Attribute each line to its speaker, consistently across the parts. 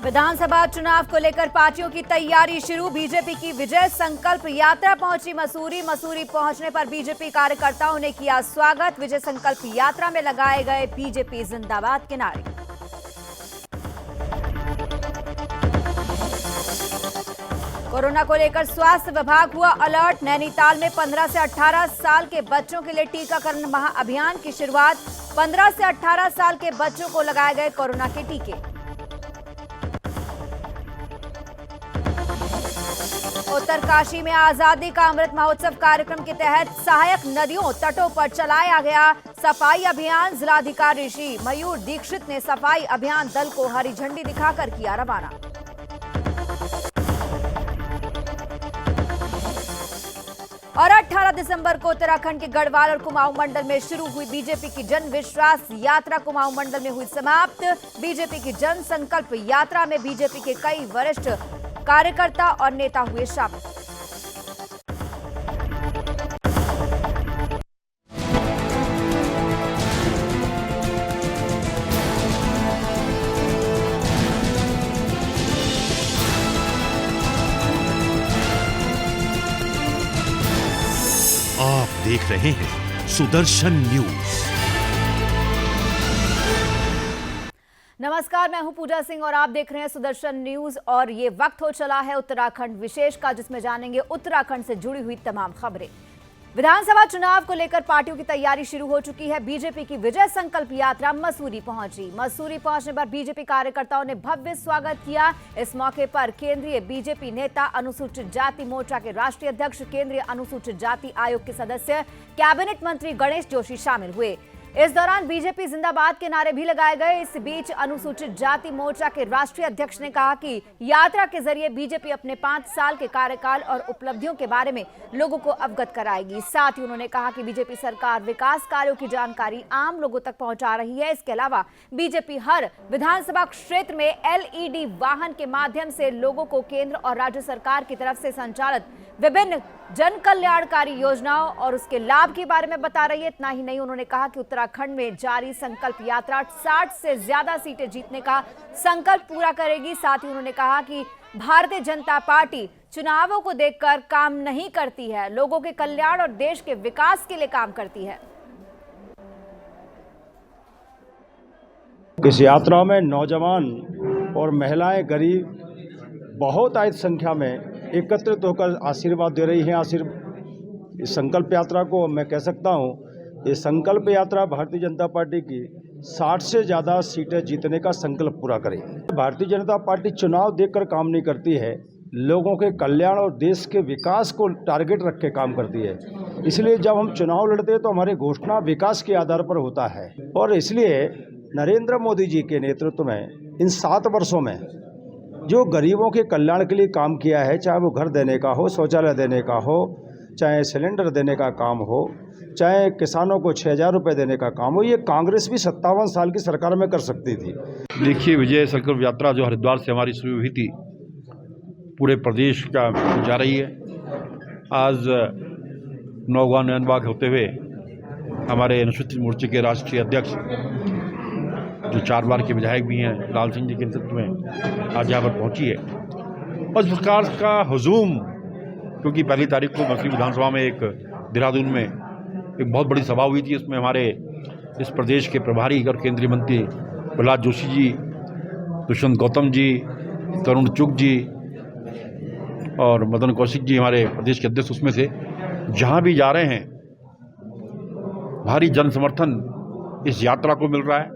Speaker 1: विधानसभा चुनाव को लेकर पार्टियों की तैयारी शुरू। बीजेपी की विजय संकल्प यात्रा पहुंची मसूरी। मसूरी पहुंचने पर बीजेपी कार्यकर्ताओं ने किया स्वागत। विजय संकल्प यात्रा में लगाए गए बीजेपी जिंदाबाद के नारे। कोरोना को लेकर स्वास्थ्य विभाग हुआ अलर्ट। नैनीताल में 15 से 18 साल के बच्चों के लिए टीकाकरण महाअभियान की शुरुआत। 15 से 18 साल के बच्चों को लगाए गए कोरोना के टीके। उत्तरकाशी में आजादी का अमृत महोत्सव कार्यक्रम के तहत सहायक नदियों तटों पर चलाया गया सफाई अभियान। जिलाधिकारी श्री मयूर दीक्षित ने सफाई अभियान दल को हरी झंडी दिखाकर किया रवाना। और 18 दिसंबर को उत्तराखंड के गढ़वाल और कुमाऊं मंडल में शुरू हुई बीजेपी की जन विश्वास यात्रा कुमाऊं मंडल में हुई समाप्त। बीजेपी की जन संकल्प यात्रा में बीजेपी के कई वरिष्ठ कार्यकर्ता और नेता हुए शामिल।
Speaker 2: आप देख रहे हैं सुदर्शन न्यूज।
Speaker 1: नमस्कार, मैं हूं पूजा सिंह और आप देख रहे हैं सुदर्शन न्यूज। और ये वक्त हो चला है उत्तराखंड विशेष का, जिसमें जानेंगे उत्तराखंड से जुड़ी हुई तमाम खबरें। विधानसभा चुनाव को लेकर पार्टियों की तैयारी शुरू हो चुकी है। बीजेपी की विजय संकल्प यात्रा मसूरी पहुंची। मसूरी पहुंचने पर बीजेपी कार्यकर्ताओं ने भव्य स्वागत किया। इस मौके पर केंद्रीय बीजेपी नेता, अनुसूचित जाति मोर्चा के राष्ट्रीय अध्यक्ष, केंद्रीय अनुसूचित जाति आयोग के सदस्य, कैबिनेट मंत्री गणेश जोशी शामिल हुए। इस दौरान बीजेपी जिंदाबाद के नारे भी लगाए गए। इस बीच अनुसूचित जाति मोर्चा के राष्ट्रीय अध्यक्ष ने कहा कि यात्रा के जरिए बीजेपी अपने 5 साल के कार्यकाल और उपलब्धियों के बारे में लोगों को अवगत कराएगी। साथ ही उन्होंने कहा कि बीजेपी सरकार विकास कार्यों की जानकारी आम लोगों तक पहुंचा रही है। इसके अलावा बीजेपी हर विधानसभा क्षेत्र में LED वाहन के माध्यम से लोगों को केंद्र और राज्य सरकार की तरफ से संचालित विभिन्न जन कल्याणकारी योजनाओं और उसके लाभ के बारे में बता रही है। इतना ही नहीं, उन्होंने कहा कि उत्तराखंड में जारी संकल्प यात्रा 60 से ज्यादा सीटें जीतने का संकल्प पूरा करेगी। साथ ही उन्होंने कहा कि भारतीय जनता पार्टी चुनावों को देखकर काम नहीं करती है, लोगों के कल्याण और देश के विकास के लिए काम करती है।
Speaker 3: इस यात्रा में नौजवान और महिलाएं, गरीब बहुत अधिक संख्या में एकत्रित होकर आशीर्वाद दे रही हैं। इस संकल्प यात्रा को मैं कह सकता हूँ, ये संकल्प यात्रा भारतीय जनता पार्टी की 60 से ज़्यादा सीटें जीतने का संकल्प पूरा करेगी। भारतीय जनता पार्टी चुनाव देखकर काम नहीं करती है, लोगों के कल्याण और देश के विकास को टारगेट रख के काम करती है। इसलिए जब हम चुनाव लड़ते हैं तो हमारी घोषणा विकास के आधार पर होता है। और इसलिए नरेंद्र मोदी जी के नेतृत्व में इन 7 वर्षों में जो गरीबों के कल्याण के लिए काम किया है, चाहे वो घर देने का हो, शौचालय देने का हो, चाहे सिलेंडर देने का काम हो, चाहे किसानों को 6,000 रुपये देने का काम हो, ये कांग्रेस भी 57 साल की सरकार में कर सकती थी।
Speaker 4: देखिए, विजय संकल्प यात्रा जो हरिद्वार से हमारी शुरू हुई थी, पूरे प्रदेश का जा रही है। आज नौगान होते हुए हमारे अनुसूचित मोर्चे के राष्ट्रीय अध्यक्ष, जो 4 बार के विधायक भी हैं, लाल सिंह जी के नेतृत्व में आज यहाँ पर पहुँची है। और इस प्रकार का हुजूम, क्योंकि पहली तारीख को मसूरी विधानसभा में देहरादून में एक बहुत बड़ी सभा हुई थी। उसमें हमारे इस प्रदेश के प्रभारी और केंद्रीय मंत्री प्रहलाद जोशी जी, दुष्यंत गौतम जी, तरुण चुग जी और मदन कौशिक जी, हमारे प्रदेश के अध्यक्ष, उसमें से जहाँ भी जा रहे हैं भारी जन समर्थन इस यात्रा को मिल रहा है।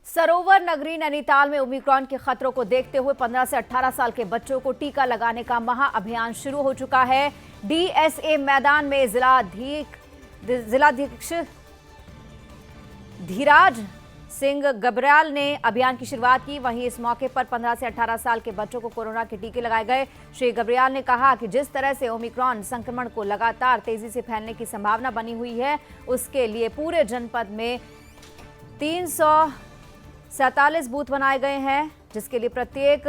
Speaker 1: सरोवर नगरी नैनीताल में ओमिक्रॉन के खतरों को देखते हुए 15 से 18 साल के बच्चों को टीका लगाने का महाअभियान शुरू हो चुका है। DSA मैदान में जिलाधीश धीराज सिंह गबराल ने अभियान की शुरुआत की। वहीं इस मौके पर 15 से 18 साल के बच्चों को कोरोना के टीके लगाए गए। श्री गबराल ने कहा कि जिस तरह से ओमिक्रॉन संक्रमण को लगातार तेजी से फैलने की संभावना बनी हुई है, उसके लिए पूरे जनपद में 347 बूथ बनाए गए हैं, जिसके लिए प्रत्येक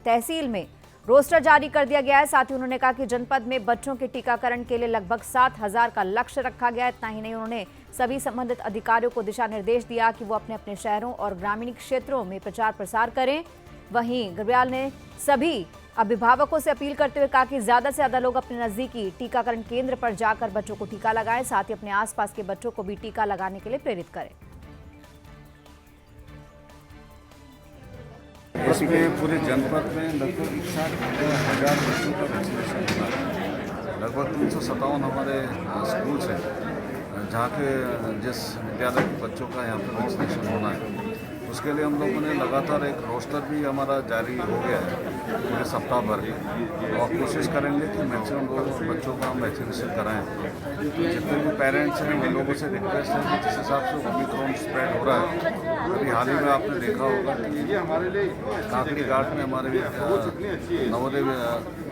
Speaker 1: तहसील में रोस्टर जारी कर दिया गया है। साथ ही उन्होंने कहा कि जनपद में बच्चों के टीकाकरण के लिए लगभग 7,000 का लक्ष्य रखा गया है। इतना ही नहीं, उन्होंने सभी संबंधित अधिकारियों को दिशा निर्देश दिया कि वो अपने अपने शहरों और ग्रामीण क्षेत्रों में प्रचार प्रसार करें। वहीं गर्ब्याल ने सभी अभिभावकों से अपील करते हुए कहा कि ज्यादा से ज्यादा लोग अपने नजदीकी टीकाकरण केंद्र पर जाकर बच्चों को टीका लगाएं। साथ ही अपने आसपास के बच्चों को भी टीका लगाने के लिए प्रेरित करें।
Speaker 5: इसमें पूरे जनपद में लगभग 61,000 बच्चों का वैक्सीनेशन हुआ है। लगभग 357 हमारे स्कूल्स हैं जहाँ के जिस विद्यालय के बच्चों का यहाँ पर वैक्सीनेशन होना है। उसके लिए हम लोगों ने लगातार एक रोस्टर भी हमारा जारी हो गया है पूरे सप्ताह भर में, और कोशिश करेंगे कि मैक्सिमम लोग बच्चों का हम वैक्सीनेशन कराएं। जितने भी पेरेंट्स हैं उन लोगों से रिक्वेस्ट है कि जिस हिसाब से ओमिक्रॉन स्प्रेड हो रहा है, अभी हाल ही में आपने देखा होगा कि काकड़ी घाट में हमारे नवोदय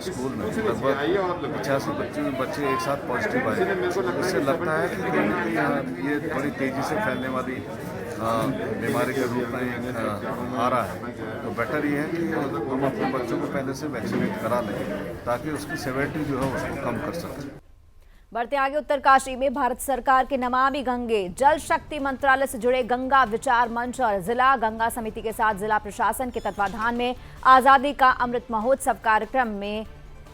Speaker 5: स्कूल में लगभग 85 बच्चे एक साथ पॉजिटिव आए। इससे लगता है कि कहीं ना कहीं ये बड़ी तेज़ी से फैलने वाली बीमारी के रूप में आ रहा है। तो बेटर ये है कि हम अपने बच्चों को पहले से वैक्सीनेट करा लें ताकि उसकी सेवेरिटी जो है उसको कम कर सकें।
Speaker 1: बढ़ते आगे, उत्तरकाशी में भारत सरकार के नमामि गंगे जल शक्ति मंत्रालय से जुड़े गंगा विचार मंच और जिला गंगा समिति के साथ जिला प्रशासन के तत्वाधान में आजादी का अमृत महोत्सव कार्यक्रम में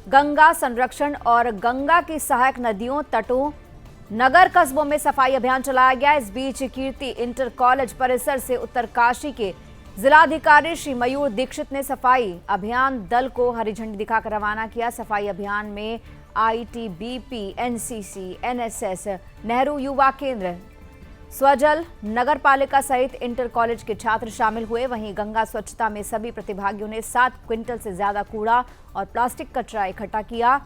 Speaker 1: गंगा संरक्षण और गंगा की सहायक नदियों, तटों, नगर कस्बों में सफाई अभियान चलाया गया। इस बीच कीर्ति इंटर कॉलेज परिसर से उत्तरकाशी के जिलाधिकारी श्री मयूर दीक्षित ने सफाई अभियान दल को हरी झंडी दिखाकर रवाना किया। सफाई अभियान में आईटीबीपी, एनसीसी, एनएसएस, नेहरू युवा केंद्र, स्वजल, नगर पालिका सहित इंटर कॉलेज के छात्र शामिल हुए। वहीं गंगा स्वच्छता में सभी प्रतिभागियों ने 7 क्विंटल से ज्यादा कूड़ा और प्लास्टिक कचरा इकट्ठा किया।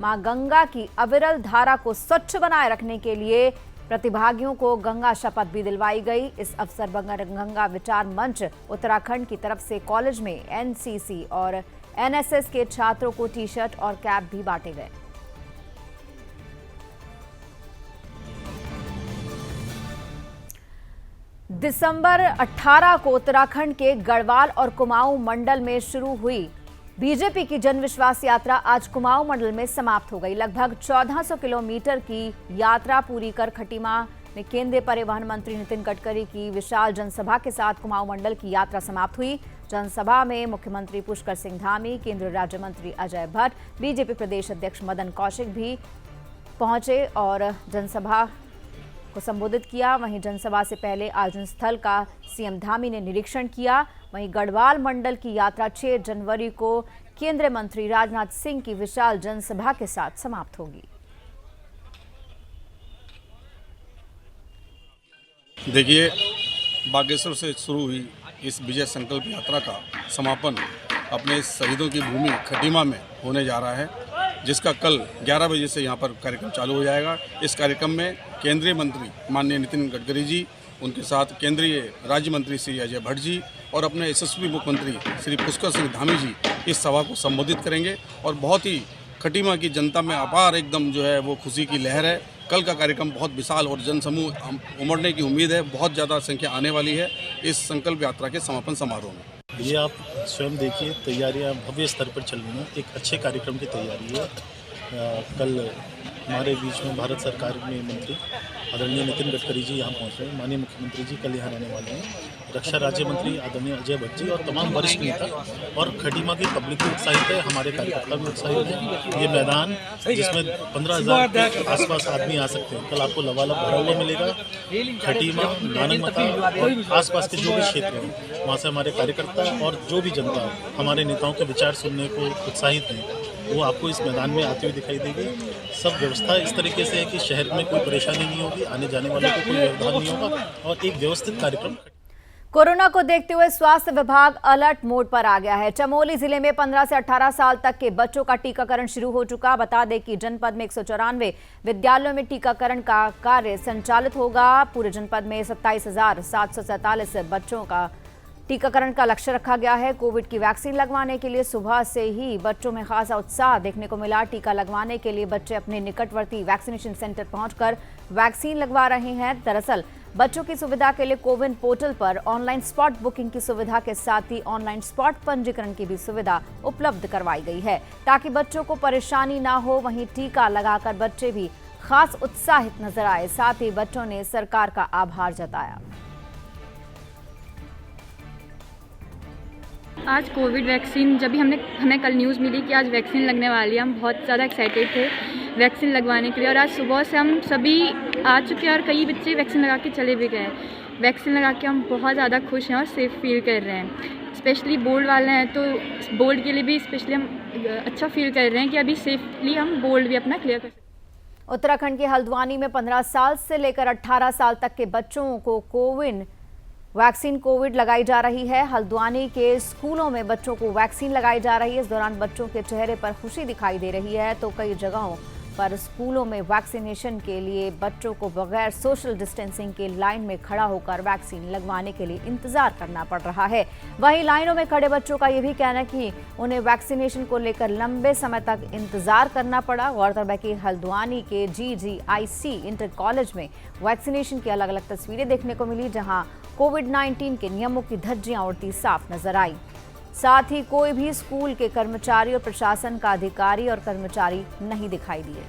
Speaker 1: मां गंगा की अविरल धारा को स्वच्छ बनाए रखने के लिए प्रतिभागियों को गंगा शपथ भी दिलवाई गई। इस अवसर पर गंगा विचार मंच उत्तराखंड की तरफ से कॉलेज में एनसीसी और एनएसएस के छात्रों को टी शर्ट और कैप भी बांटे गए। दिसंबर 18 को उत्तराखंड के गढ़वाल और कुमाऊं मंडल में शुरू हुई बीजेपी की जन विश्वास यात्रा आज कुमाऊं मंडल में समाप्त हो गई। लगभग 1400 किलोमीटर की यात्रा पूरी कर खटीमा में केंद्रीय परिवहन मंत्री नितिन गडकरी की विशाल जनसभा के साथ कुमाऊं मंडल की यात्रा समाप्त हुई। जनसभा में मुख्यमंत्री पुष्कर सिंह धामी, केंद्रीय राज्य मंत्री अजय भट्ट, बीजेपी प्रदेश अध्यक्ष मदन कौशिक भी पहुंचे और जनसभा को संबोधित किया। वहीं जनसभा से पहले आयोजन स्थल का सीएम धामी ने निरीक्षण किया। वहीं गढ़वाल मंडल की यात्रा 6 जनवरी को केंद्रीय मंत्री राजनाथ सिंह की विशाल जनसभा के साथ समाप्त होगी।
Speaker 6: देखिए, बागेश्वर से शुरू हुई इस विजय संकल्प यात्रा का समापन अपने शहीदों की भूमि खटीमा में होने जा रहा है, जिसका कल 11 बजे से यहाँ पर कार्यक्रम चालू हो जाएगा। इस कार्यक्रम में केंद्रीय मंत्री माननीय नितिन गडकरी जी, उनके साथ केंद्रीय राज्य मंत्री श्री अजय भट्ट जी और अपने यशस्वी मुख्यमंत्री श्री पुष्कर सिंह धामी जी इस सभा को संबोधित करेंगे। और बहुत ही खटीमा की जनता में अपार एकदम जो है वो खुशी की लहर है। कल का कार्यक्रम बहुत विशाल और जनसमूह उमड़ने की उम्मीद है। बहुत ज़्यादा संख्या आने वाली है इस संकल्प यात्रा के समापन समारोह में।
Speaker 7: ये आप स्वयं देखिए, तैयारियां भव्य स्तर पर चल रही हैं। एक अच्छे कार्यक्रम की तैयारी है। कल हमारे बीच में भारत सरकार में मंत्री आदरणीय नितिन गडकरी जी यहाँ पहुँच रहे हैं। माननीय मुख्यमंत्री जी कल यहाँ रहने वाले हैं। रक्षा राज्य मंत्री आदरणीय अजय भट्ट जी और तमाम वरिष्ठ नेता और खटीमा की पब्लिक भी उत्साहित है, हमारे कार्यकर्ता भी उत्साहित है। ये मैदान जिसमें 15,000 के आसपास आदमी आ सकते हैं, कल आपको लबालब भरा हुआ मिलेगा। खटीमा, नानकमता और आसपास के जो भी क्षेत्र हैं वहाँ से हमारे कार्यकर्ता और जो भी जनता हमारे नेताओं के विचार सुनने को उत्साहित हैं, वो आपको इस मैदान में आते हुए दिखाई देगी। सब व्यवस्था इस तरीके से है कि शहर में कोई परेशानी नहीं होगी, आने जाने वालों को कोई व्यवधान नहीं होगा और एक व्यवस्थित कार्यक्रम।
Speaker 1: कोरोना को देखते हुए स्वास्थ्य विभाग अलर्ट मोड पर आ गया है। चमोली जिले में 15 से 18 साल तक के बच्चों का टीकाकरण शुरू हो चुका। बता दें कि जनपद में 194 विद्यालयों में टीकाकरण का कार्य संचालित होगा। पूरे जनपद में 27,747 बच्चों का टीकाकरण का लक्ष्य रखा गया है। कोविड की वैक्सीन लगवाने के लिए सुबह से ही बच्चों में खासा उत्साह देखने को मिला। टीका लगवाने के लिए बच्चे अपने निकटवर्ती वैक्सीनेशन सेंटर पहुंचकर वैक्सीन लगवा रहे हैं। दरअसल बच्चों की सुविधा के लिए कोविन पोर्टल पर ऑनलाइन स्पॉट बुकिंग की सुविधा के साथ ही ऑनलाइन स्पॉट पंजीकरण की भी सुविधा उपलब्ध करवाई गई है ताकि बच्चों को परेशानी ना हो। वहीं टीका लगाकर बच्चे भी खास उत्साहित नजर आए। साथ ही बच्चों ने सरकार का आभार जताया।
Speaker 8: आज कोविड वैक्सीन जब भी हमें कल न्यूज़ मिली कि आज वैक्सीन लगने वाली है, हम बहुत ज़्यादा एक्साइटेड थे वैक्सीन लगवाने के लिए। और आज सुबह से हम सभी आ चुके हैं और कई बच्चे वैक्सीन लगा के चले भी गए। वैक्सीन लगा के हम बहुत ज़्यादा खुश हैं और सेफ फील कर रहे हैं। स्पेशली बोर्ड वाले हैं तो बोर्ड के लिए भी स्पेशली हम अच्छा फील कर रहे हैं कि अभी सेफली हम बोर्ड भी अपना क्लियर कर सकते हैं।
Speaker 1: उत्तराखंड के हल्द्वानी में 15 साल से लेकर 18 साल तक के बच्चों को कोविन वैक्सीन कोविड लगाई जा रही है। हल्द्वानी के स्कूलों में बच्चों को वैक्सीन लगाई जा रही है। इस दौरान बच्चों के चेहरे पर खुशी दिखाई दे रही है तो कई जगहों पर स्कूलों में वैक्सीनेशन के लिए बच्चों को बगैर सोशल डिस्टेंसिंग के लाइन में खड़ा होकर वैक्सीन लगवाने के लिए इंतजार करना पड़ रहा है। वहीं लाइनों में खड़े बच्चों का यह भी कहना है कि उन्हें वैक्सीनेशन को लेकर लंबे समय तक इंतजार करना पड़ा। गौरतलब है कि हल्द्वानी के GGIC इंटर कॉलेज में वैक्सीनेशन की अलग अलग तस्वीरें देखने को मिली, जहां कोविड-19 के नियमों की धज्जियां उड़ती साफ नजर आई। साथ ही कोई भी स्कूल के कर्मचारी और प्रशासन का अधिकारी और कर्मचारी नहीं दिखाई दिए।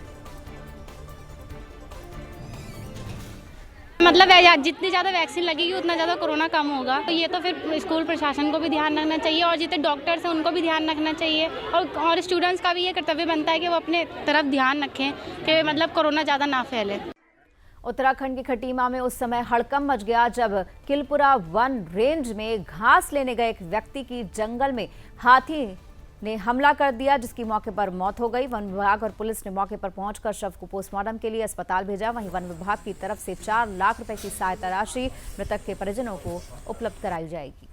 Speaker 9: मतलब जितनी ज़्यादा वैक्सीन लगेगी उतना ज़्यादा कोरोना कम होगा। तो ये तो फिर स्कूल प्रशासन को भी ध्यान रखना चाहिए और जितने डॉक्टर्स हैं उनको भी ध्यान रखना चाहिए और स्टूडेंट्स का भी ये कर्तव्य बनता है कि वो अपने तरफ ध्यान रखें कि मतलब कोरोना ज़्यादा ना फैले।
Speaker 1: उत्तराखंड के खटीमा में उस समय हड़कंप मच गया जब किलपुरा वन रेंज में घास लेने गए एक व्यक्ति की जंगल में हाथी ने हमला कर दिया, जिसकी मौके पर मौत हो गई। वन विभाग और पुलिस ने मौके पर पहुंचकर शव को पोस्टमार्टम के लिए अस्पताल भेजा। वहीं वन विभाग की तरफ से 4 लाख रुपए की सहायता राशि मृतक के परिजनों को उपलब्ध कराई जाएगी।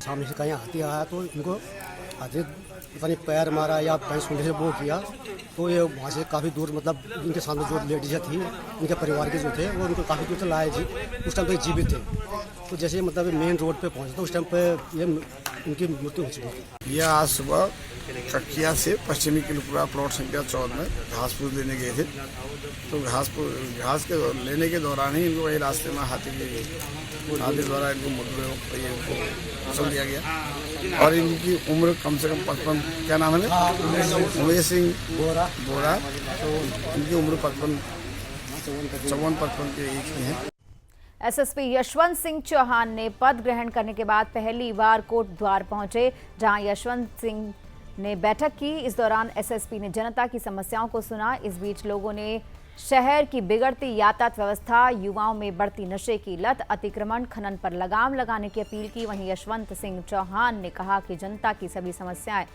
Speaker 10: सामने से कहीं हाथी आया तो इनको हाथी पता नहीं पैर मारा या कहीं सूंढे से वो किया तो ये वहाँ से काफ़ी दूर, मतलब इनके सामने जो लेडीज़ थी इनके परिवार के जो थे वो उनको काफ़ी दूर से लाए जी। उस टाइम पे जीवित थे तो जैसे मतलब मेन रोड पे पहुँचे तो उस टाइम पे ये इनकी मृत्यु हो चुकी थी।
Speaker 11: यह आज सुबह ककिया से पश्चिमी किलपुरा प्लॉट संख्या 14 में घास फूस लेने गए थे। तो घास के लेने के दौरान ही इनको वही रास्ते में हाथी द्वारा इनको कुचल दिया गया और इनकी उम्र कम से कम 55, क्या नाम है, उमेश सिंह बोरा। तो इनकी उम्र 54-55 के एज में है।
Speaker 1: एसएसपी यशवंत सिंह चौहान ने पद ग्रहण करने के बाद पहली बार कोट द्वार पहुंचे, जहां यशवंत सिंह ने बैठक की। इस दौरान एसएसपी ने जनता की समस्याओं को सुना। इस बीच लोगों ने शहर की बिगड़ती यातायात व्यवस्था, युवाओं में बढ़ती नशे की लत, अतिक्रमण, खनन पर लगाम लगाने की अपील की। वहीं यशवंत सिंह चौहान ने कहा कि जनता की सभी समस्याएं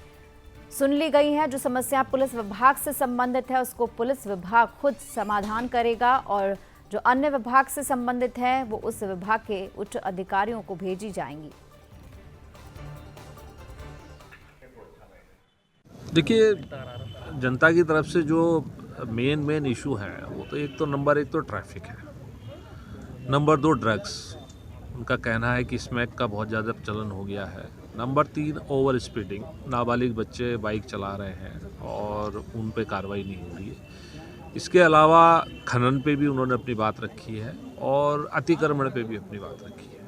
Speaker 1: सुन ली गई हैं। जो समस्या पुलिस विभाग से संबंधित है उसको पुलिस विभाग खुद समाधान करेगा और जो अन्य विभाग से संबंधित है वो उस विभाग के उच्च अधिकारियों को भेजी जाएंगी।
Speaker 12: देखिए, जनता की तरफ से जो मेन इशू है वो तो एक तो ट्रैफिक है, नंबर 2 ड्रग्स। उनका कहना है कि स्मैक का बहुत ज़्यादा चलन हो गया है। नंबर 3 ओवर स्पीडिंग, नाबालिग बच्चे बाइक चला रहे हैं और उन पे कार्रवाई नहीं हो रही है। इसके अलावा खनन पे भी उन्होंने अपनी बात रखी है और अतिक्रमण पे भी अपनी बात रखी है।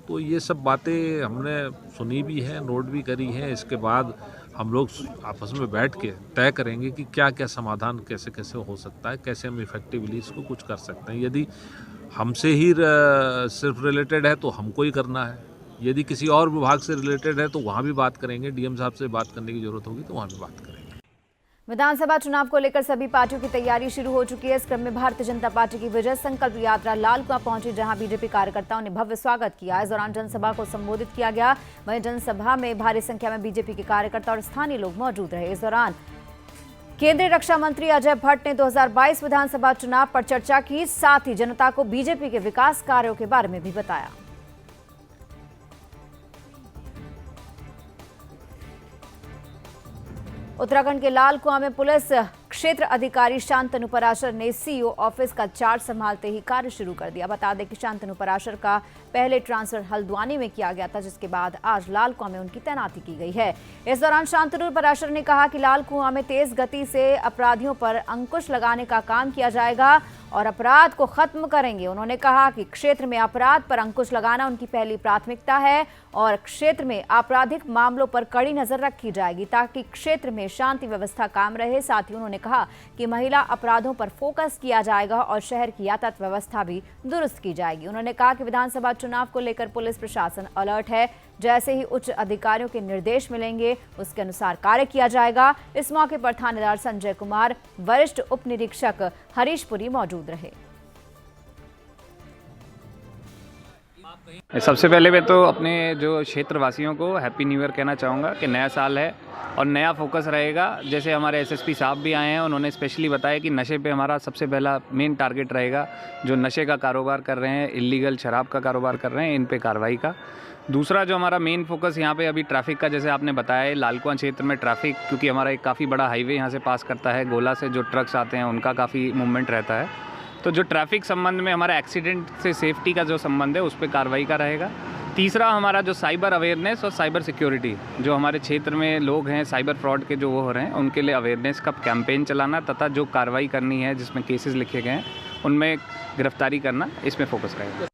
Speaker 12: तो ये सब बातें हमने सुनी भी हैं, नोट भी करी हैं। इसके बाद हम लोग आपस में बैठ के तय करेंगे कि क्या क्या समाधान कैसे कैसे हो सकता है, कैसे हम इफेक्टिवली इसको कुछ कर सकते हैं। यदि हमसे ही सिर्फ रिलेटेड है तो हमको ही करना है, यदि किसी और विभाग से रिलेटेड है तो वहाँ भी बात करेंगे। डीएम साहब से बात करने की जरूरत होगी तो वहाँ भी बात करेंगे।
Speaker 1: विधानसभा चुनाव को लेकर सभी पार्टियों की तैयारी शुरू हो चुकी है। इस क्रम में भारतीय जनता पार्टी की विजय संकल्प यात्रा लालकुआं पहुंची, जहां बीजेपी कार्यकर्ताओं ने भव्य स्वागत किया। इस दौरान जनसभा को संबोधित किया गया। वहीं जनसभा में भारी संख्या में बीजेपी के कार्यकर्ता और स्थानीय लोग मौजूद रहे। इस दौरान केंद्रीय रक्षा मंत्री अजय भट्ट ने 2022 विधानसभा चुनाव पर चर्चा की, साथ ही जनता को बीजेपी के विकास कार्यों के बारे में भी बताया। उत्तराखंड के लाल कुआं में पुलिस क्षेत्र अधिकारी शांतनु पराशर ने सीईओ ऑफिस का चार्ज संभालते ही कार्य शुरू कर दिया। बता दें कि शांतनु पराशर का पहले ट्रांसफर हल्द्वानी में किया गया था, जिसके बाद आज लाल कुआं में उनकी तैनाती की गई है। इस दौरान शांतनु पराशर ने कहा कि लाल कुआं में तेज गति से अपराधियों पर अंकुश लगाने का काम किया जाएगा और अपराध को खत्म करेंगे। उन्होंने कहा कि क्षेत्र में अपराध पर अंकुश लगाना उनकी पहली प्राथमिकता है और क्षेत्र में आपराधिक मामलों पर कड़ी नजर रखी जाएगी ताकि क्षेत्र में शांति व्यवस्था कायम रहे। साथ ही उन्होंने कहा कि महिला अपराधों पर फोकस किया जाएगा और शहर की यातायात व्यवस्था भी दुरुस्त की जाएगी। उन्होंने कहा कि विधानसभा चुनाव को लेकर पुलिस प्रशासन अलर्ट है। जैसे ही उच्च अधिकारियों के निर्देश मिलेंगे उसके अनुसार कार्य किया जाएगा। इस मौके पर थानेदार संजय कुमार, वरिष्ठ उप निरीक्षक हरीश पुरी मौजूद रहे।
Speaker 13: सबसे पहले मैं तो अपने जो क्षेत्रवासियों को हैप्पी न्यू ईयर कहना चाहूँगा कि नया साल है और नया फोकस रहेगा। जैसे हमारे एसएसपी साहब भी आए हैं, उन्होंने स्पेशली बताया कि नशे पे हमारा सबसे पहला मेन टारगेट रहेगा। जो नशे का कारोबार कर रहे हैं, इलीगल शराब का कारोबार कर रहे हैं, इन पे कार्रवाई का। दूसरा जो हमारा मेन फोकस यहाँ पे अभी ट्रैफिक का, जैसे आपने बताया लाल कुआं क्षेत्र में ट्रैफिक, क्योंकि हमारा एक काफ़ी बड़ा हाईवे यहाँ से पास करता है, गोला से जो ट्रक्स आते हैं उनका काफ़ी मूवमेंट रहता है। तो जो ट्रैफिक संबंध में हमारा एक्सीडेंट से सेफ्टी का जो संबंध है उस पर कार्रवाई का रहेगा। तीसरा हमारा जो साइबर अवेयरनेस और साइबर सिक्योरिटी, जो हमारे क्षेत्र में लोग हैं साइबर फ्रॉड के जो वो हो रहे हैं, उनके लिए अवेयरनेस का कैंपेन चलाना तथा जो कार्रवाई करनी है जिसमें केसेस लिखे गए हैं उनमें गिरफ्तारी करना, इसमें फोकस रहेगा।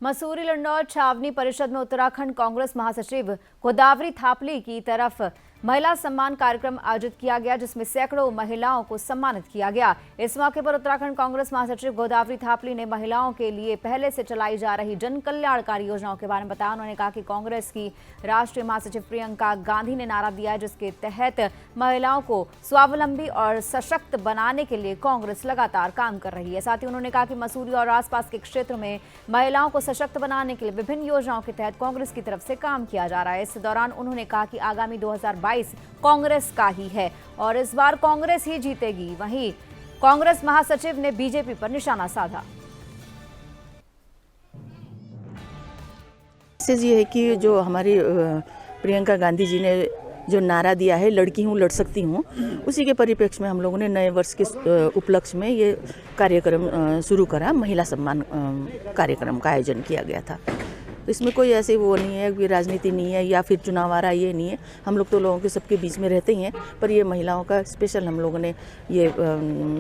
Speaker 1: मसूरी लंडौर छावनी परिषद में उत्तराखंड कांग्रेस महासचिव गोदावरी थापली की तरफ महिला सम्मान कार्यक्रम आयोजित किया गया, जिसमें सैकड़ों महिलाओं को सम्मानित किया गया। इस मौके पर उत्तराखंड कांग्रेस महासचिव गोदावरी थापली ने महिलाओं के लिए पहले से चलाई जा रही जन कल्याणकारी योजनाओं के बारे में बताया। उन्होंने कहा कि कांग्रेस की राष्ट्रीय महासचिव प्रियंका गांधी ने नारा दिया है, जिसके तहत महिलाओं को स्वावलंबी और सशक्त बनाने के लिए कांग्रेस लगातार काम कर रही है। साथ ही उन्होंने कहा कि मसूरी और आसपास के क्षेत्र में महिलाओं को सशक्त बनाने के लिए विभिन्न योजनाओं के तहत कांग्रेस की तरफ से काम किया जा रहा है। इस दौरान उन्होंने कहा कि आगामी 2022 कांग्रेस का ही है और इस बार कांग्रेस ही जीतेगी। वहीं कांग्रेस महासचिव ने बीजेपी पर निशाना साधा।
Speaker 14: ये है कि जो हमारी प्रियंका गांधी जी ने जो नारा दिया है, लड़की हूँ लड़ सकती हूँ, उसी के परिप्रेक्ष्य में हम लोगों ने नए वर्ष के उपलक्ष्य में ये कार्यक्रम शुरू करा। महिला सम्मान कार्यक्रम का आयोजन किया गया था। तो इसमें कोई ऐसे वो नहीं है कि राजनीति नहीं है या फिर चुनाव आ रहा है, ये नहीं है। हम लोग तो लोगों के सबके बीच में रहते ही हैं, पर ये महिलाओं का स्पेशल हम लोगों ने ये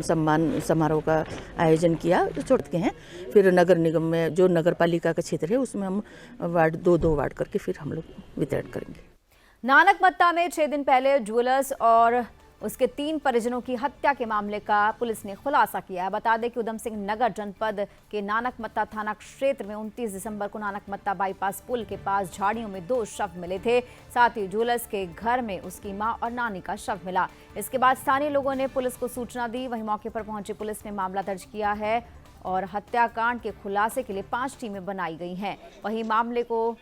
Speaker 14: सम्मान समारोह का आयोजन किया। छोड़ के हैं फिर नगर निगम में जो नगर पालिका का क्षेत्र है उसमें हम वार्ड दो वार्ड करके फिर हम लोग वितरण करेंगे।
Speaker 1: नानकमत्ता में 6 दिन पहले ज्वेलर्स और उसके 3 परिजनों की हत्या के मामले का पुलिस ने खुलासा किया है। बता दें कि उधम सिंह नगर जनपद के नानकमत्ता थाना क्षेत्र में 29 दिसंबर को नानकमत्ता बाईपास पुल के पास झाड़ियों में 2 शव मिले थे। साथ ही ज्वेलर्स के घर में उसकी मां और नानी का शव मिला। इसके बाद स्थानीय लोगों ने पुलिस को सूचना दी। वहीं मौके पर पहुंची पुलिस ने मामला दर्ज किया है और हत्याकांड के खुलासे के लिए 5 टीमें बनाई गई हैं। वहीं मामले को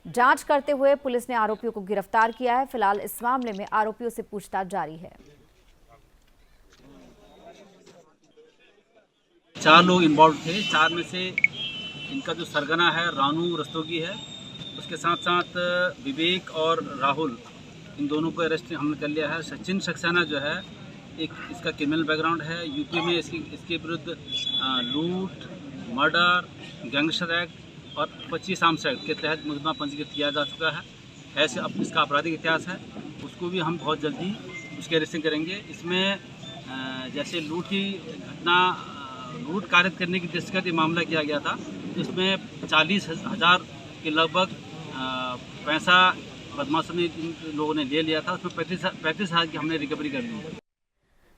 Speaker 1: जांच करते हुए पुलिस ने आरोपियों को गिरफ्तार किया है। फिलहाल इस मामले में आरोपियों से पूछताछ जारी है।
Speaker 15: 4 लोग इन्वॉल्व थे। 4 में से इनका जो सरगना है रानू रस्तोगी है, उसके साथ साथ विवेक और राहुल, इन दोनों को अरेस्ट हमने कर लिया है। सचिन सक्सेना जो है, एक इसका क्रिमिनल बैकग्राउंड है। यूपी में इसके विरुद्ध लूट, मर्डर, गैंगस्टर एक्ट और 25 आर्म्स एक्ट के तहत मुकदमा पंजीकृत किया जा चुका है। ऐसे अब इसका आपराधिक इतिहास है, उसको भी हम बहुत जल्दी उसकी अरेस्टिंग करेंगे। इसमें जैसे लूट की घटना, लूट कारित करने की दृष्टि से मामला किया गया था, इसमें 40,000 के लगभग पैसा बदमाशों ने इन लोगों ने ले लिया था। उसमें 35,000 की हमने रिकवरी कर ली।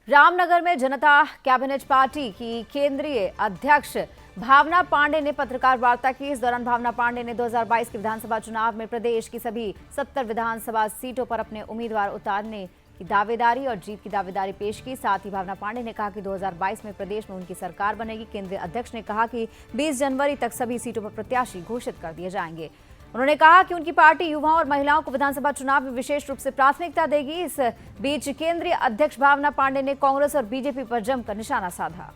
Speaker 1: रामनगर में जनता कैबिनेट पार्टी की केंद्रीय अध्यक्ष भावना पांडे ने पत्रकार वार्ता की। इस दौरान भावना पांडे ने 2022 के विधानसभा चुनाव में प्रदेश की सभी 70 विधानसभा सीटों पर अपने उम्मीदवार उतारने की दावेदारी और जीत की दावेदारी पेश की। साथ ही भावना पांडे ने कहा कि 2022 में प्रदेश में उनकी सरकार बनेगी। केंद्रीय अध्यक्ष ने कहा कि 20 जनवरी तक सभी सीटों पर प्रत्याशी घोषित कर दिए जाएंगे। उन्होंने कहा कि उनकी पार्टी युवाओं और महिलाओं को विधानसभा चुनाव में विशेष रूप से प्राथमिकता देगी। इस बीच केंद्रीय अध्यक्ष भावना पांडे ने कांग्रेस और बीजेपी पर जमकर निशाना साधा।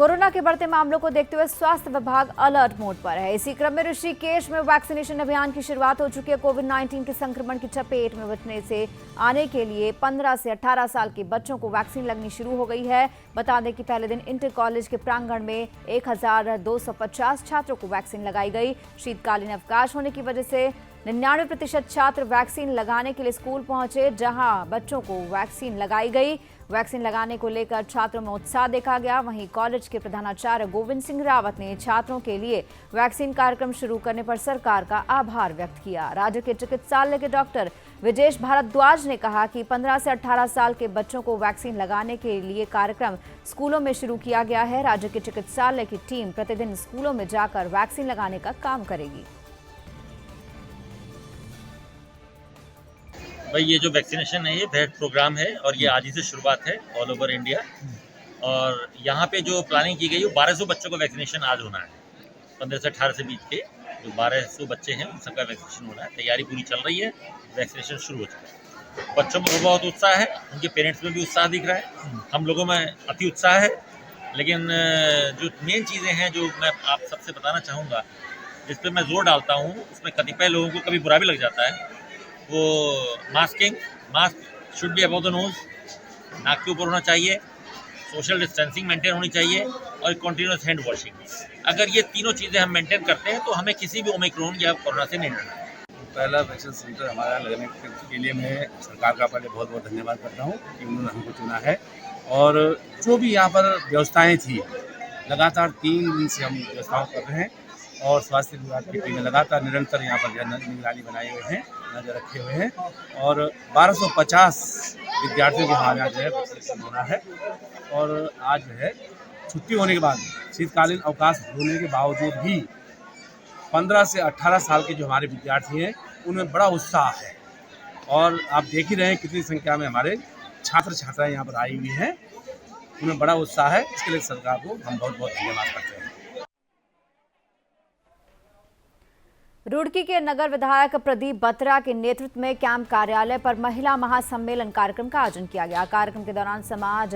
Speaker 1: कोरोना के बढ़ते मामलों को देखते हुए स्वास्थ्य विभाग अलर्ट मोड पर है। इसी क्रम में ऋषिकेश में वैक्सीनेशन अभियान की शुरुआत हो चुकी है। कोविड-19 के संक्रमण की चपेट में बचने से आने के लिए 15 से 18 साल के बच्चों को वैक्सीन लगनी शुरू हो गई है। बता दें कि पहले दिन इंटर कॉलेज के प्रांगण में 1250 छात्रों को वैक्सीन लगाई गई। शीतकालीन अवकाश होने की वजह से 99% छात्र वैक्सीन लगाने के लिए स्कूल पहुंचे, जहां बच्चों को वैक्सीन लगाई गई। वैक्सीन लगाने को लेकर छात्रों में उत्साह देखा गया। वहीं कॉलेज के प्रधानाचार्य गोविंद सिंह रावत ने छात्रों के लिए वैक्सीन कार्यक्रम शुरू करने पर सरकार का आभार व्यक्त किया। राज्य के चिकित्सालय के डॉक्टर विजेश भारद्वाज ने कहा कि 15 से 18 साल के बच्चों को वैक्सीन लगाने के लिए कार्यक्रम स्कूलों में शुरू किया गया है। राज्य के चिकित्सालय की टीम प्रतिदिन स्कूलों में जाकर वैक्सीन लगाने का काम करेगी।
Speaker 16: भाई ये जो वैक्सीनेशन है ये बेहद प्रोग्राम है और ये आज ही से शुरुआत है ऑल ओवर इंडिया। और यहाँ पे जो प्लानिंग की गई है 1200 बच्चों को वैक्सीनेशन आज होना है। 15 से 18 से बीच के जो 1200 बच्चे हैं उन सबका वैक्सीनेशन होना है। तैयारी पूरी चल रही है, वैक्सीनेशन शुरू हो चुका है। बच्चों में बहुत उत्साह है, उनके पेरेंट्स में भी उत्साह दिख रहा है, हम लोगों में अति उत्साह है। लेकिन जो मेन चीज़ें हैं जो मैं आप सबसे बताना चाहूँगा, जिस पर मैं जोर डालता हूँ, उसमें कतिपय लोगों को कभी बुरा भी लग जाता है, वो mask should be above the nose, नाक के ऊपर होना चाहिए, सोशल डिस्टेंसिंग मेंटेन होनी चाहिए और कंटिन्यूस हैंड वॉशिंग। अगर ये तीनों चीज़ें हम मेंटेन करते हैं तो हमें किसी भी ओमिक्रॉन या कोरोना से नहीं डरना है।
Speaker 17: पहला वैक्सीन सेंटर हमारा लगने के लिए मैं सरकार का पहले बहुत बहुत धन्यवाद करता हूँ कि उन्होंने हमको चुना है। और जो भी यहाँ पर व्यवस्थाएँ थी, लगातार 3 दिन से हम व्यवस्थाओं कर रहे हैं और स्वास्थ्य विभाग की टीमें लगातार निरंतर यहाँ पर निगरानी बनाए हुए हैं, नजर रखे हुए हैं। और 1250 विद्यार्थियों के हमारे यहाँ जो है वैक्सीनेशन होना है। और आज जो है छुट्टी होने के बाद, शीतकालीन अवकाश होने के बावजूद भी 15 से 18 साल के जो हमारे विद्यार्थी हैं उनमें बड़ा उत्साह है। और आप देख ही रहे हैं कितनी संख्या में हमारे छात्र छात्राएँ यहाँ पर आई हुई हैं, उनमें बड़ा उत्साह है। इसके लिए सरकार को हम बहुत बहुत धन्यवाद करते हैं।
Speaker 1: रुड़की के नगर विधायक प्रदीप बत्रा के नेतृत्व में कैंप कार्यालय पर महिला महासम्मेलन कार्यक्रम का आयोजन किया गया। कार्यक्रम के दौरान समाज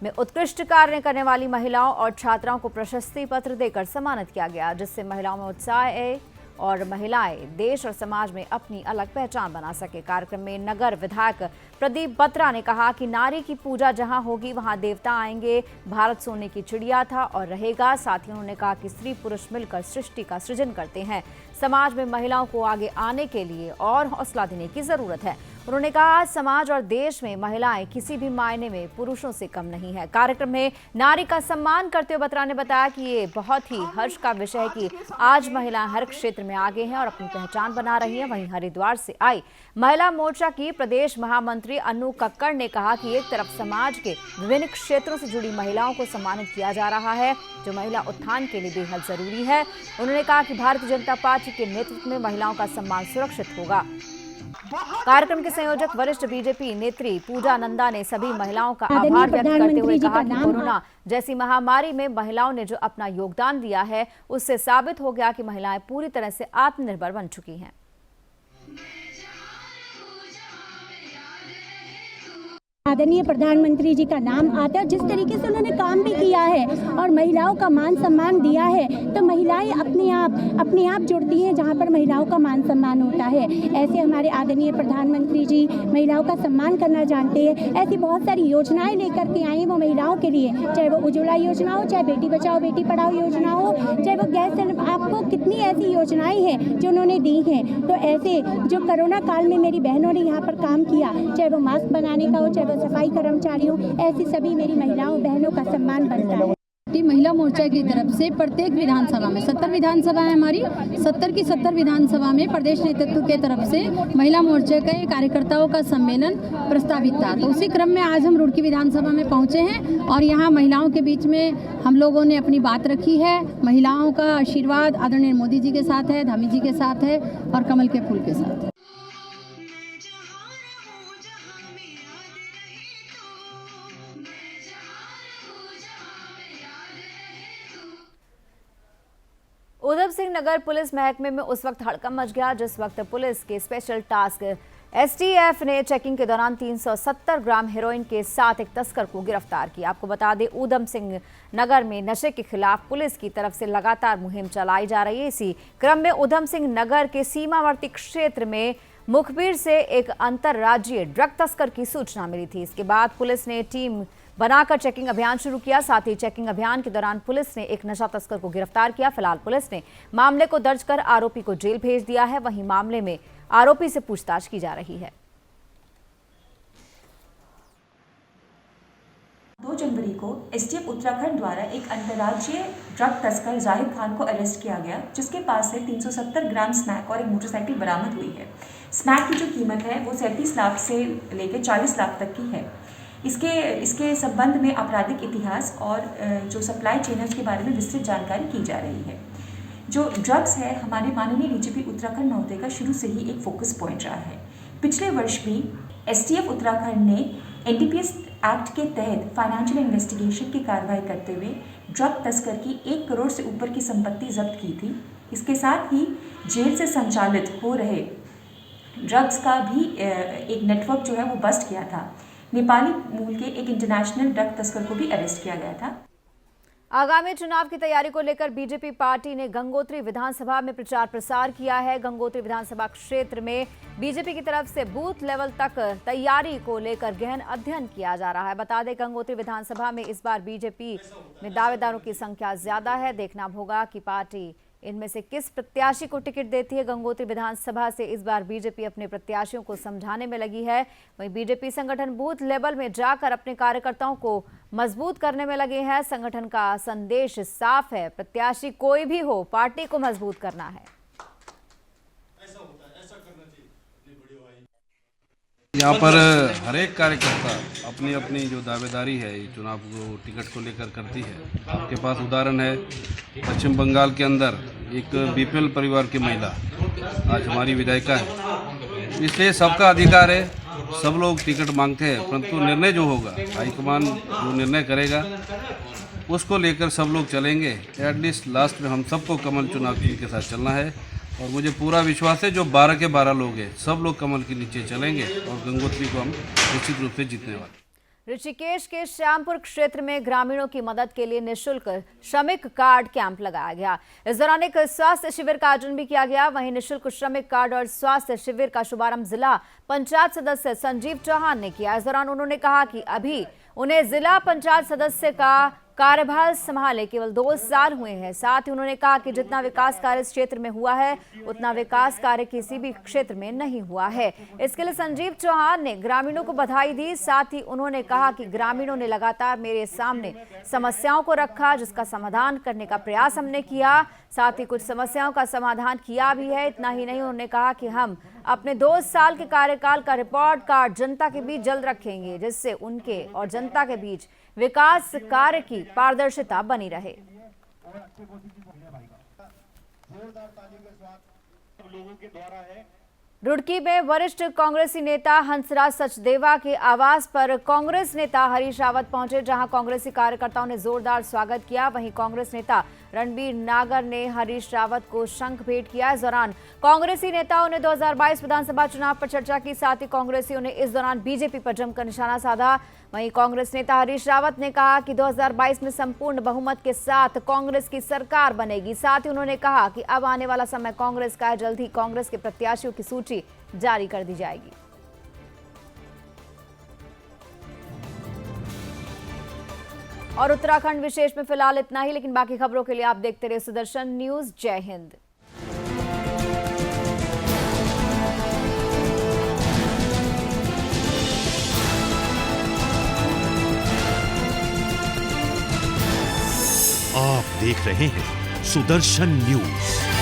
Speaker 1: में उत्कृष्ट कार्य करने वाली महिलाओं और छात्राओं को प्रशस्ति पत्र देकर सम्मानित किया गया, जिससे महिलाओं में उत्साह है और महिलाएं देश और समाज में अपनी अलग पहचान बना सके। कार्यक्रम में नगर विधायक प्रदीप बत्रा ने कहा कि नारी की पूजा जहां होगी वहां देवता आएंगे। भारत सोने की चिड़िया था और रहेगा। साथ ही उन्होंने कहा कि स्त्री पुरुष मिलकर सृष्टि का सृजन करते हैं। समाज में महिलाओं को आगे आने के लिए और हौसला देने की जरूरत है। उन्होंने कहा समाज और देश में महिलाएं किसी भी मायने में पुरुषों से कम नहीं है। कार्यक्रम में नारी का सम्मान करते हुए बत्रा ने बताया कि ये बहुत ही हर्ष का विषय है कि आज महिलाएं हर क्षेत्र में आगे हैं और अपनी पहचान बना रही हैं। वहीं हरिद्वार से आई महिला मोर्चा की प्रदेश महामंत्री अनु कक्कड़ ने कहा कि एक तरफ समाज के विभिन्न क्षेत्रों से जुड़ी महिलाओं को सम्मानित किया जा रहा है, जो महिला उत्थान के लिए बेहद जरूरी है। उन्होंने कहा कि भारतीय जनता पार्टी के नेतृत्व में महिलाओं का सम्मान सुरक्षित होगा। कार्यक्रम के संयोजक वरिष्ठ बीजेपी नेत्री पूजा नंदा ने सभी महिलाओं का आभार व्यक्त करते हुए कहा कि कोरोना जैसी महामारी में महिलाओं ने जो अपना योगदान दिया है, उससे साबित हो गया कि महिलाएं पूरी तरह से आत्मनिर्भर बन चुकी हैं।
Speaker 18: आदरणीय प्रधानमंत्री जी का नाम आता है। जिस तरीके से उन्होंने काम भी किया है और महिलाओं का मान सम्मान दिया है, तो महिलाएं अपने आप जुड़ती हैं जहां पर महिलाओं का मान सम्मान होता है। ऐसे हमारे आदरणीय प्रधानमंत्री जी महिलाओं का सम्मान करना जानते हैं। ऐसी बहुत सारी योजनाएं लेकर के आई वो महिलाओं के लिए, चाहे वो उज्ज्वला योजना हो, चाहे बेटी बचाओ बेटी पढ़ाओ योजना हो, चाहे वो गैस सिलेंडर, आपको कितनी ऐसी योजनाएं हैं जो उन्होंने दी हैं। तो ऐसे जो कोरोना काल में मेरी बहनों ने यहाँ पर काम किया, चाहे वो मास्क बनाने का हो, चाहे सफाई कर्मचारियों, ऐसी सभी मेरी महिलाओं बहनों का सम्मान बनता है।
Speaker 19: महिला मोर्चा की तरफ से प्रत्येक विधानसभा में 70 विधानसभा है हमारी, 70 की 70 विधानसभा में प्रदेश नेतृत्व के तरफ से महिला मोर्चा के कार्यकर्ताओं का सम्मेलन प्रस्तावित था। तो उसी क्रम में आज हम रुड़की विधानसभा में पहुंचे हैं और यहाँ महिलाओं के बीच में हम लोगों ने अपनी बात रखी है। महिलाओं का आशीर्वाद आदरणीय मोदी जी के साथ है, धामी जी के साथ है और कमल के फूल के साथ है।
Speaker 1: उधम सिंह नगर पुलिस महकमे में उस वक्त हड़कंप मच गया जिस वक्त पुलिस के स्पेशल टास्क एसटीएफ ने चेकिंग के दौरान 370 ग्राम हेरोइन के साथ एक तस्कर को गिरफ्तार किया। आपको बता दें, ऊधम सिंह नगर में नशे के खिलाफ पुलिस की तरफ से लगातार मुहिम चलाई जा रही है। इसी क्रम में ऊधम सिंह नगर के सीमावर्ती क्षेत्र में मुखबिर से एक अंतर्राज्यीय ड्रग तस्कर की सूचना मिली थी। इसके बाद पुलिस ने टीम बनाकर चेकिंग अभियान शुरू किया। साथ ही चेकिंग अभियान के दौरान पुलिस ने एक नशा तस्कर को गिरफ्तार किया। फिलहाल पुलिस ने मामले को दर्ज कर आरोपी को जेल भेज दिया है। वहीं मामले में आरोपी से पूछताछ की जा रही है।
Speaker 20: 2 जनवरी को एसटीएफ उत्तराखंड द्वारा एक अंतर्राज्यीय ड्रग तस्कर जाहिद खान को अरेस्ट किया गया, जिसके पास से 370 ग्राम स्मैक और एक मोटरसाइकिल बरामद हुई है। स्मैक की जो कीमत है वो 37 लाख से लेकर 40 लाख तक की है। इसके संबंध में आपराधिक इतिहास और जो सप्लाई चेन है उसके बारे में विस्तृत जानकारी की जा रही है। जो ड्रग्स है, हमारे माननीय डीजीपी उत्तराखंड महोदय का शुरू से ही एक फोकस पॉइंट रहा है। पिछले वर्ष भी एसटीएफ उत्तराखंड ने एनडीपीएस एक्ट के तहत फाइनेंशियल इन्वेस्टिगेशन की कार्रवाई करते हुए ड्रग तस्कर की 1 करोड़ से ऊपर की संपत्ति जब्त की थी। इसके साथ ही जेल से संचालित हो रहे ड्रग्स का भी एक नेटवर्क जो है वो बस्ट किया था। नेपाली मूल के एक इंटरनेशनल ड्रग तस्कर को भी अरेस्ट किया गया था।
Speaker 1: आगामी चुनाव की तैयारी को लेकर बीजेपी पार्टी ने गंगोत्री विधानसभा में प्रचार प्रसार किया है। गंगोत्री विधानसभा क्षेत्र में बीजेपी की तरफ से बूथ लेवल तक तैयारी को लेकर गहन अध्ययन किया जा रहा है। बता दें, गंगोत्री विधानसभा में इस बार बीजेपी में दावेदारों की संख्या ज्यादा है। देखना होगा कि पार्टी इनमें से किस प्रत्याशी को टिकट देती है। गंगोत्री विधानसभा से इस बार बीजेपी अपने प्रत्याशियों को समझाने में लगी है। वहीं बीजेपी संगठन बूथ लेवल में जाकर अपने कार्यकर्ताओं को मजबूत करने में लगे हैं। संगठन का संदेश साफ है, प्रत्याशी कोई भी हो, पार्टी को मजबूत करना है।
Speaker 21: यहाँ पर हर एक कार्यकर्ता अपनी अपनी जो दावेदारी है चुनाव को टिकट को लेकर करती है। आपके पास उदाहरण है, पश्चिम बंगाल के अंदर एक बीपीएल परिवार की महिला आज हमारी विधायिका है। इसलिए सबका अधिकार है, सब लोग टिकट मांगते हैं, परंतु निर्णय जो होगा हाईकमान जो निर्णय करेगा उसको लेकर सब लोग चलेंगे। एटलीस्ट लास्ट में हम सबको कमल चुनाव चिन्ह के साथ चलना है और मुझे पूरा विश्वास है जो 12 के 12 लोग हैं सब लोग कमल के नीचे चलेंगे और गंगोत्री को हम निश्चित रूप से जीतने वाले।
Speaker 1: ऋषिकेश के श्यामपुर क्षेत्र में ग्रामीणों की मदद के लिए निःशुल्क श्रमिक कार्ड कैंप लगाया गया। इस दौरान एक स्वास्थ्य शिविर का आयोजन भी किया गया। वहीं निःशुल्क श्रमिक कार्ड और स्वास्थ्य शिविर का शुभारंभ जिला पंचायत सदस्य संजीव चौहान ने किया। इस दौरान उन्होंने कहा कि अभी उन्हें जिला पंचायत सदस्य का कार्यभार संभाले केवल 2 साल हुए हैं। साथ ही उन्होंने कहा कि जितना विकास कार्य इस क्षेत्र में हुआ है उतना विकास कार्य किसी भी क्षेत्र में नहीं हुआ है। इसके लिए संजीव चौहान ने ग्रामीणों को बधाई दी। साथ ही उन्होंने कहा कि ग्रामीणों ने लगातार मेरे सामने समस्याओं को रखा, जिसका समाधान करने का प्रयास हमने किया। साथ ही कुछ समस्याओं का समाधान किया भी है। इतना ही नहीं, उन्होंने कहा कि हम अपने 2 साल के कार्यकाल का रिपोर्ट कार्ड जनता के बीच जल्द रखेंगे, जिससे उनके और जनता के बीच विकास कार्य की पारदर्शिता बनी रहे। रुड़की में वरिष्ठ कांग्रेसी नेता हंसराज सचदेवा के आवास पर कांग्रेस नेता हरीश रावत पहुंचे, जहां कांग्रेसी कार्यकर्ताओं ने जोरदार स्वागत किया। वहीं कांग्रेस नेता रणबीर नागर ने हरीश रावत को शंख भेंट किया। इस दौरान कांग्रेसी नेताओं ने 2022 विधानसभा चुनाव पर चर्चा की। साथ ही कांग्रेसियों ने इस दौरान बीजेपी पर जमकर निशाना साधा। वहीं कांग्रेस नेता हरीश रावत ने कहा कि 2022 में संपूर्ण बहुमत के साथ कांग्रेस की सरकार बनेगी। साथ ही उन्होंने कहा कि अब आने वाला समय कांग्रेस का है, जल्द ही कांग्रेस के प्रत्याशियों की सूची जारी कर दी जाएगी। और उत्तराखंड विशेष में फिलहाल इतना ही, लेकिन बाकी खबरों के लिए आप देखते रहिए सुदर्शन न्यूज। जय हिंद।
Speaker 2: आप देख रहे हैं सुदर्शन न्यूज।